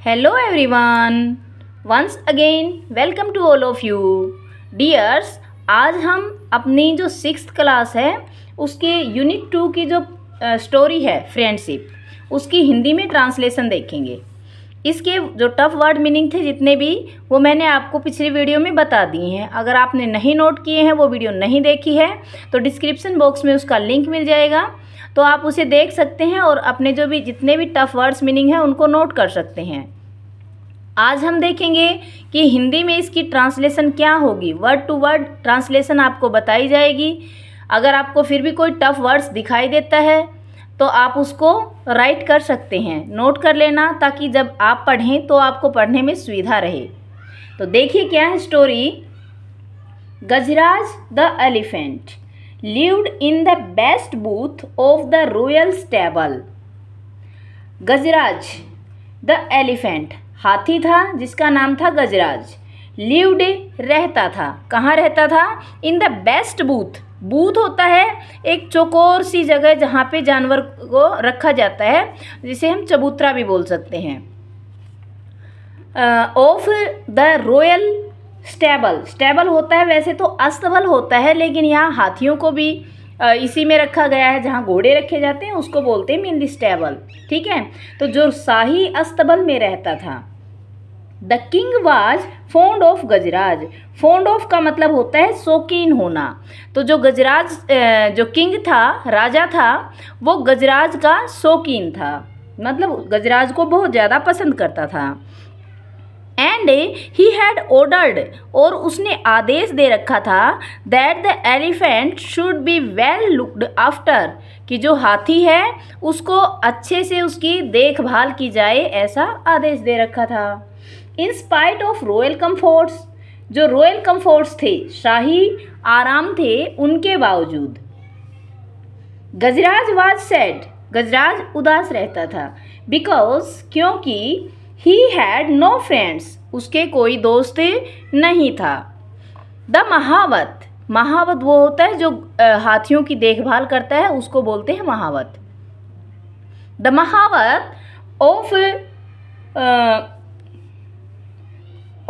Hello everyone, once again welcome to all of you. Dears, आज हम अपनी जो 6th क्लास है उसके यूनिट 2 की जो स्टोरी है फ्रेंडशिप उसकी हिंदी में ट्रांसलेशन देखेंगे। इसके जो टफ़ वर्ड मीनिंग थे जितने भी वो मैंने आपको पिछली वीडियो में बता दिए हैं। अगर आपने नहीं नोट किए हैं, वो वीडियो नहीं देखी है, तो डिस्क्रिप्शन बॉक्स में उसका लिंक मिल जाएगा, तो आप उसे देख सकते हैं और अपने जो भी जितने भी टफ़ वर्ड्स मीनिंग है उनको नोट कर सकते हैं। आज हम देखेंगे कि हिंदी में इसकी ट्रांसलेशन क्या होगी। वर्ड टू वर्ड ट्रांसलेशन आपको बताई जाएगी। अगर आपको फिर भी कोई टफ़ वर्ड्स दिखाई देता है तो आप उसको राइट कर सकते हैं, नोट कर लेना, ताकि जब आप पढ़ें तो आपको पढ़ने में सुविधा रहे। तो देखिए क्या है story. Gajraj the elephant lived in the best booth of the royal stable. Gajraj the elephant हाथी था जिसका नाम था गजराज। लिव्ड रहता था, कहाँ रहता था? In the best booth. Booth होता है एक चौकोर सी जगह जहाँ पे जानवर को रखा जाता है, जिसे हम चबूतरा भी बोल सकते हैं। Of the royal stable. Stable होता है वैसे तो अस्तबल होता है, लेकिन यहाँ हाथियों को भी इसी में रखा गया है, जहाँ घोड़े रखे जाते हैं उसको बोलते हैं मीन द स्टेबल। ठीक है, तो जो शाही अस्तबल में रहता था। The king was fond of Gajraj. Fond of का मतलब होता है शौकीन होना। तो जो गजराज जो किंग था, राजा था, वो गजराज का शौकीन था, मतलब गजराज को बहुत ज़्यादा पसंद करता था। एंड ही हैड ऑर्डर्ड, और उसने आदेश दे रखा था, that the elephant should be well looked after, कि जो हाथी है उसको अच्छे से उसकी देखभाल की जाए, ऐसा आदेश दे रखा था। इन स्पाइट ऑफ रॉयल कम्फोर्ट्स, जो रॉयल कम्फोर्ट्स थे, शाही आराम थे, उनके बावजूद। गजराज वाज सैड, गजराज उदास रहता था। बिकॉज, क्योंकि ही हैड नो फ्रेंड्स, उसके कोई दोस्त नहीं था। द महावत, महावत वो होता है जो हाथियों की देखभाल करता है, उसको बोलते हैं महावत। द महावत ऑफ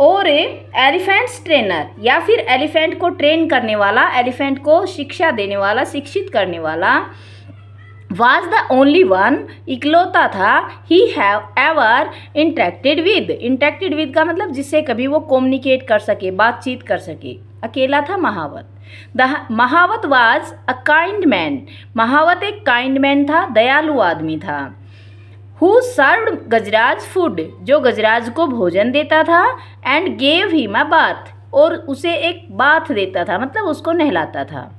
और एलिफेंट्स ट्रेनर, या फिर एलिफेंट को ट्रेन करने वाला, एलिफेंट को शिक्षा देने वाला, शिक्षित करने वाला। was the only one, इकलौता था, he have ever interacted with। interacted with का मतलब जिससे कभी वो कम्युनिकेट कर सके, बातचीत कर सके, अकेला था महावत। महावत was a kind man, महावत एक काइंड मैन था, दयालु आदमी था। who served गजराज फूड, जो गजराज को भोजन देता था। and gave him a bath, और उसे एक बाथ देता था, मतलब उसको नहलाता था।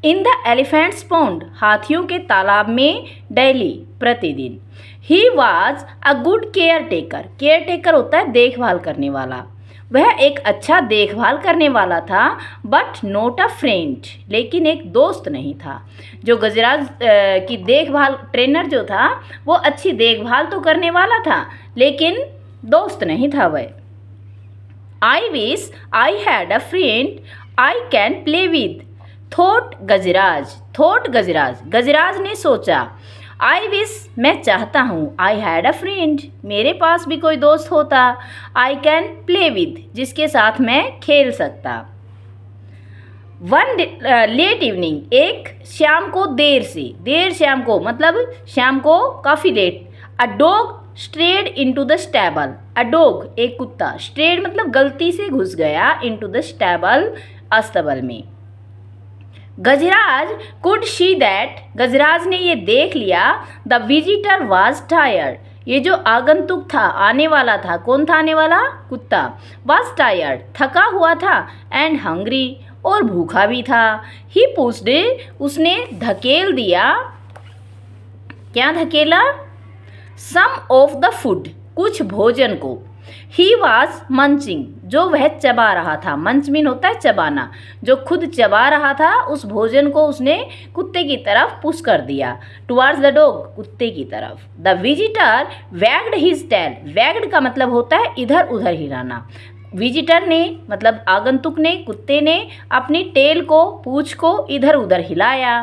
इन द एलिफेंट्स पॉन्ड, हाथियों के तालाब में, डेली, प्रतिदिन। He was a good care taker, care taker होता है देखभाल करने वाला, वह एक अच्छा देखभाल करने वाला था। बट नॉट अ फ्रेंड, लेकिन एक दोस्त नहीं था। जो गजराज की देखभाल, ट्रेनर जो था, वो अच्छी देखभाल तो करने वाला था, लेकिन दोस्त नहीं था वह। I wish I had a friend I can play with, thought Gajraj. Thought Gajraj, Gajraj ने सोचा। आई विश, मैं चाहता हूँ, आई हैड अ फ्रेंड, मेरे पास भी कोई दोस्त होता, आई कैन प्ले विद, जिसके साथ मैं खेल सकता। वन लेट इवनिंग, एक शाम को, देर से, देर शाम को मतलब शाम को काफ़ी late. A dog strayed into the stable, a dog एक कुत्ता, स्ट्रेड मतलब गलती से घुस गया, इनटू द स्टेबल अस्तबल में। गजराज कुड सी दैट, गजराज ने ये देख लिया, द विजिटर वाज टायर्ड, ये जो आगंतुक था, आने वाला था, कौन था आने वाला? कुत्ता। वाज टायर्ड, थका हुआ था, एंड हंग्री, और भूखा भी था। ही पुश्ड, उसने धकेल दिया, क्या धकेला? सम ऑफ द फूड, कुछ भोजन को। ही वॉज मंचिंग, जो वह चबा रहा था, मंच मीन होता है चबाना, जो खुद चबा रहा था उस भोजन को उसने कुत्ते की तरफ पुश कर दिया, टुवार्ड्स द डॉग, कुत्ते की तरफ। The visitor wagged his tail, wagged का मतलब होता है इधर उधर हिलाना। विजिटर ने मतलब आगंतुक ने, कुत्ते ने अपनी टेल को, पूंछ को इधर उधर हिलाया।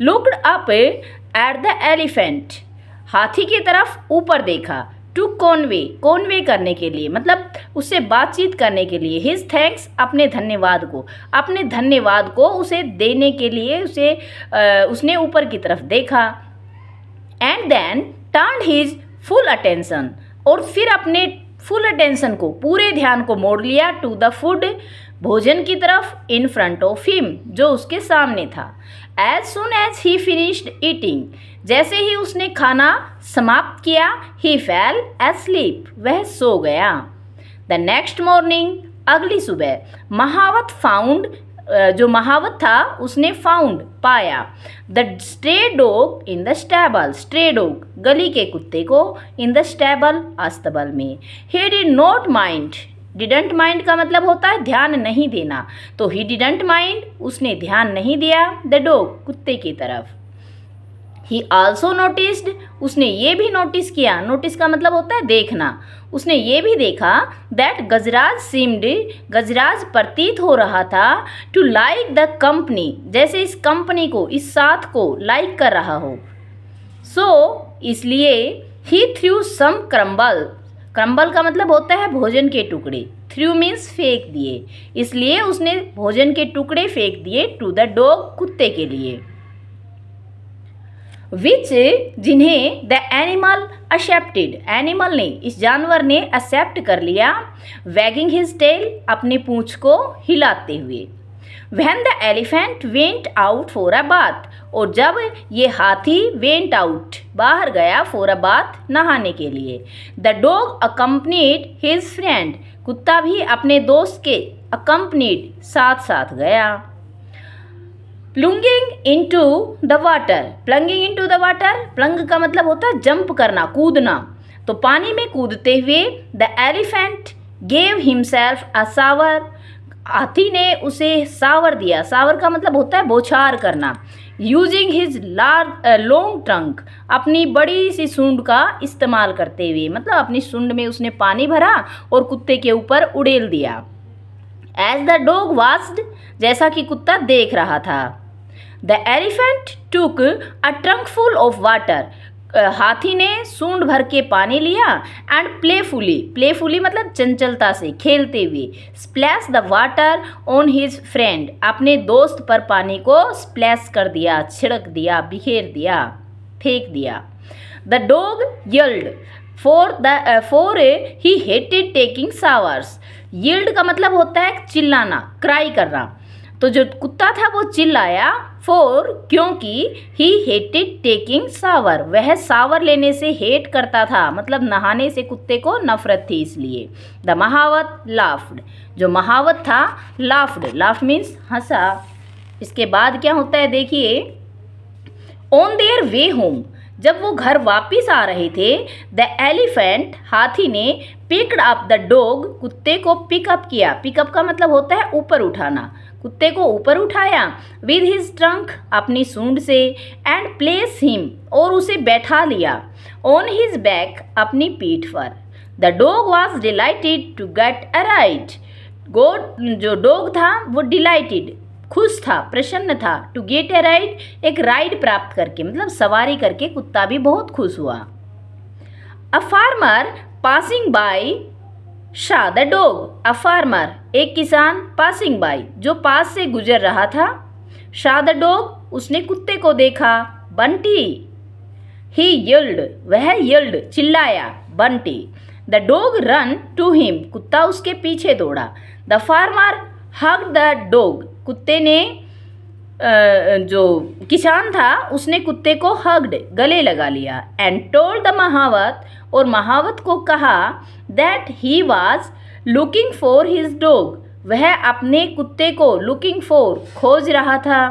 Looked up at the elephant, हाथी की तरफ ऊपर देखा। टू कॉन्वे करने के लिए, मतलब उससे बातचीत करने के लिए। हिज थैंक्स, अपने धन्यवाद को उसे देने के लिए उसने ऊपर की तरफ देखा। And then turn his full attention, और फिर अपने फुल अटेंशन को, पूरे ध्यान को मोड़ लिया टू द फूड, भोजन की तरफ, इन फ्रंट ऑफ हिम, जो उसके सामने था। As soon as he finished eating, जैसे ही उसने खाना समाप्त किया, ही फेल एस्लीप, वह सो गया। द नेक्स्ट मॉर्निंग, अगली सुबह, महावत फाउंड, जो महावत था उसने फाउंड, पाया, the stray dog in the stable, stray dog, गली के कुत्ते को, इन द स्टेबल, अस्तबल में। He did not mind, didn't mind का मतलब होता है ध्यान नहीं देना, तो ही डिडंट माइंड, उसने ध्यान नहीं दिया, द डॉग, कुत्ते की तरफ। ही आल्सो नोटिस्ड, उसने ये भी नोटिस किया, नोटिस का मतलब होता है देखना, उसने ये भी देखा, दैट गजराज प्रतीत हो रहा था, टू लाइक द कंपनी, जैसे इस कंपनी को, इस साथ को लाइक कर रहा हो। सो इसलिए ही थ्रू सम क्रम्बल, क्रम्बल का मतलब होता है भोजन के टुकड़े, थ्रू मीन्स फेंक दिए, इसलिए उसने भोजन के टुकड़े फेंक दिए टू द डॉग, कुत्ते के लिए। विच, जिन्हें द एनिमल एक्सेप्टेड, एनिमल ने, इस जानवर ने एक्सेप्ट कर लिया, वैगिंग हिज टेल, अपनी पूंछ को हिलाते हुए। When the elephant went out for a bath, और जब ये हाथी वेंट आउट, बाहर गया, फॉर अ बाथ, नहाने के लिए। The dog accompanied his friend, कुत्ता भी अपने दोस्त के अकम्पनीड, साथ साथ गया। Plunging into the water, plunging into the water, plunge का मतलब होता है जंप करना, कूदना, तो पानी में कूदते हुए, the elephant gave himself a shower, हाथी ने उसे सावर दिया, सावर का मतलब होता है बौछार करना, यूजिंग हिज लॉन्ग ट्रंक, अपनी बड़ी सी सूंड का इस्तेमाल करते हुए, मतलब अपनी सूंड में उसने पानी भरा और कुत्ते के ऊपर उड़ेल दिया। एज द डॉग वाच्ड, जैसा कि कुत्ता देख रहा था। The elephant took a trunk full of water, हाथी ने सूंड भर के पानी लिया, एंड प्लेफुली मतलब चंचलता से, खेलते हुए, splash the water on his friend, अपने दोस्त पर पानी को स्प्लैश कर दिया, छिड़क दिया, बिखेर दिया, फेंक दिया। The dog yelled for he hated taking showers, yield का मतलब होता है चिल्लाना, क्राई करना, तो जो कुत्ता था वो चिल्लाया, फॉर, क्योंकि, ही हेटेड टेकिंग शावर, वह शावर लेने से हेट करता था, मतलब नहाने से कुत्ते को नफरत थी, इसलिए। द महावत लाफ्ड, जो महावत था लाफ्ड मीन्स हंसा। इसके बाद क्या होता है देखिए, ऑन देयर वे होम, जब वो घर वापिस आ रहे थे, द एलिफेंट, हाथी ने, पिक्ड अप द डॉग, कुत्ते को पिकअप किया, पिकअप का मतलब होता है ऊपर उठाना, कुत्ते को ऊपर उठाया, विद हिज ट्रंक, अपनी सूंड से, एंड प्लेस हिम, और उसे बैठा लिया, ऑन हिज बैक, अपनी पीठ पर। The dog was delighted to get a ride, जो डॉग था वो डिलाइटेड, खुश था, प्रसन्न था, टू गेट ए राइड, एक राइड प्राप्त करके, मतलब सवारी करके कुत्ता भी बहुत खुश हुआ। अ फार्मर पासिंग बाय शा द डॉग, अ फार्मर, एक किसान, पासिंग बाय, जो पास से गुजर रहा था, शा द डॉग, उसने कुत्ते को देखा, बंटी, ही यल्ड, वह यल्ड, चिल्लाया, Bunty. The dog ran to him, कुत्ता उसके पीछे दौड़ा। The farmer hug the dog, कुत्ते ने, जो किसान था उसने कुत्ते को हग्ड, गले लगा लिया, एंड टोल्ड द महावत, और महावत को कहा, that he was looking for his dog, वह अपने कुत्ते को लुकिंग फॉर, खोज रहा था।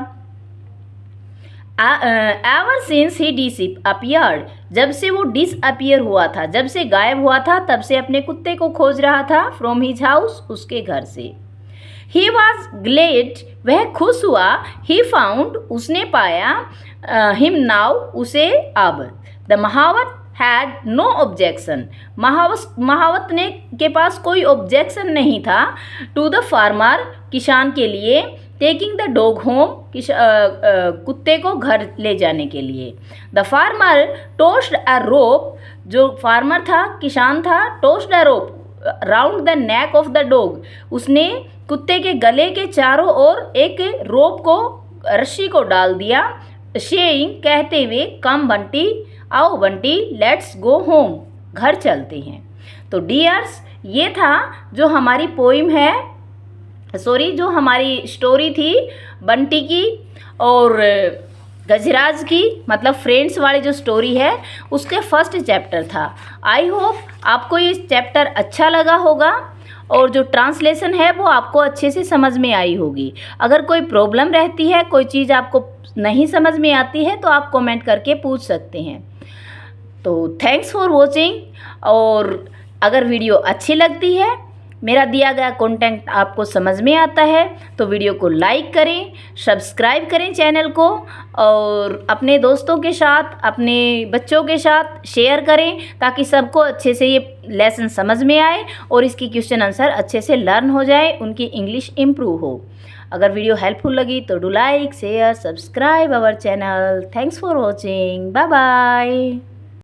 एवर सिंस ही डिसअपियर्ड, जब से वो डिसअपियर हुआ था, जब से गायब हुआ था, तब से अपने कुत्ते को खोज रहा था, फ्रॉम हिज हाउस, उसके घर से। ही वॉज ग्लेड, वह खुश हुआ, ही फाउंड, उसने पाया, हिम नाउ, उसे अब। द महावत हैड नो ऑब्जेक्शन, महावत ने के पास कोई ऑब्जेक्शन नहीं था, टू द फार्मर, किसान के लिए, टेकिंग द डॉग होम, कुत्ते को घर ले जाने के लिए। द फार्मर टोस्ड अ रोप, जो फार्मर था, किसान था, tossed a rope round the neck of the dog, उसने कुत्ते के गले के चारों ओर एक रोप को, रस्सी को डाल दिया। शेइंग, कहते हुए, कम बंटी, आओ बंटी, लेट्स गो होम, घर चलते हैं। तो डियर्स, ये था जो हमारी पोइम है, जो हमारी स्टोरी थी बंटी की और गजराज की, मतलब फ्रेंड्स वाली जो स्टोरी है उसके फर्स्ट चैप्टर था। आई होप आपको ये चैप्टर अच्छा लगा होगा और जो ट्रांसलेशन है वो आपको अच्छे से समझ में आई होगी। अगर कोई प्रॉब्लम रहती है, कोई चीज़ आपको नहीं समझ में आती है, तो आप कमेंट करके पूछ सकते हैं। तो थैंक्स फॉर वॉचिंग, और अगर वीडियो अच्छी लगती है, मेरा दिया गया कंटेंट आपको समझ में आता है, तो वीडियो को लाइक करें, सब्सक्राइब करें चैनल को, और अपने दोस्तों के साथ, अपने बच्चों के साथ शेयर करें, ताकि सबको अच्छे से ये लेसन समझ में आए और इसकी क्वेश्चन आंसर अच्छे से लर्न हो जाए, उनकी इंग्लिश इम्प्रूव हो। अगर वीडियो हेल्पफुल लगी तो do like, share, subscribe our channel. Thanks for watching, bye bye.